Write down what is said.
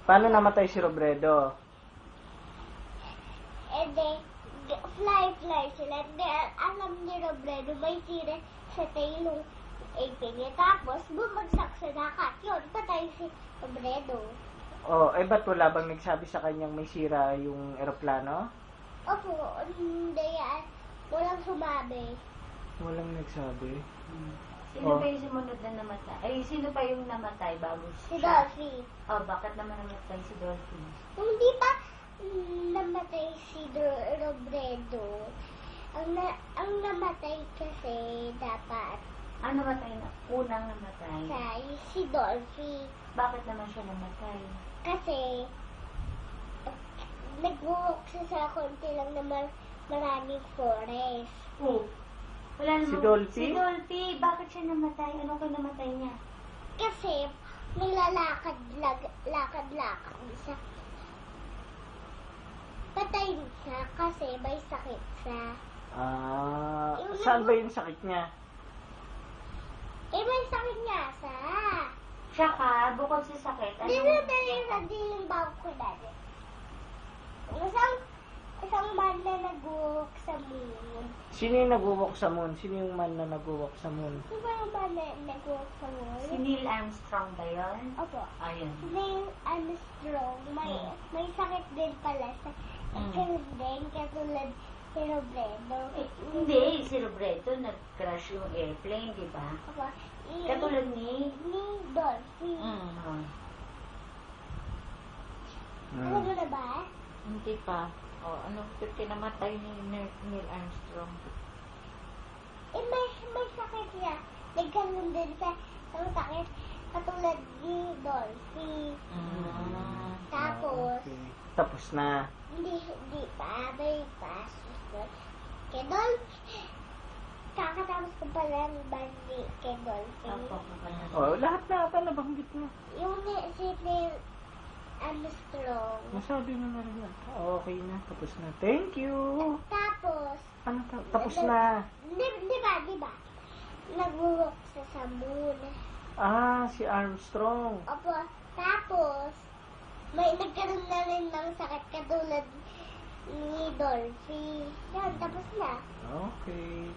Paano namatay si Robredo? And then, fly sila. Then, alam ni Robredo, may sira sa tailong ipin niya. Tapos, bumagsak sa dagat. Yun, patay si Robredo. Oh, eh ba't wala bang nagsabi sa kanyang may sira yung eroplano? Opo, hindi yan. Walang sumabi. Walang nagsabi. Sino Oh. pa yung sumunod na namatay? Ay, sino pa yung namatay bago Si siya? Dolphy. Oh, bakit naman namatay si Dolphy? Hindi pa namatay si Robredo. Ang namatay kasi dapat Ano namatay na? Unang namatay? si Dolphy. Bakit naman siya namatay? Kasi nag-walk siya sa konti lang na maraming forest. Oh. Wala Si namang... Dolphy? Si Dolphy, bakit siya namatay? Ano ko namatay niya? Kasi lakad siya. Patay siya kasi may sakit siya. Ah, Yung saan ba yung sakit niya? May sakit niya siya. Siya ka, bukod sa sakit, ano? Di yung bago ko dati. Isang man na nag-walk sa moon. Sino yung nag-walk sa moon? Sino yung man na nag-walk sa moon? Di ba yung man na nag-walk sa moon? Si Neil Armstrong ba yun? Opo. Ayun. Si Neil Armstrong, may sakit din pala sa din, katulad si Robredo. Hindi, si Robredo nag-crash yung airplane, di ba? Opo. Katulad ni... Ni Dolphy. Mm. Alam mo na ba? Hindi pa. O, ano, kinamatay ni Neil Armstrong. May sakit siya. Nagkaroon din sa sakit katulad ni Dolphy. Tapos, Okay. Tapos na. hindi pa, may pa, susunod. Kay Dolphy, kakatapos ko pala ng bandi kay Dolphy. Opo, kapatid. Oh, lahat na ata nabanggit mo. Yung si Neil Armstrong. Nasabi mo na rin. Okay na. Tapos na. Thank you. Tapos, Ano tapos na. di ba? Nag-walk sa moon. Ah, si Armstrong. Opo, tapos, may nagkaroon na rin ng sakit katulad ni Dolphy. Yan, tapos na. Okay.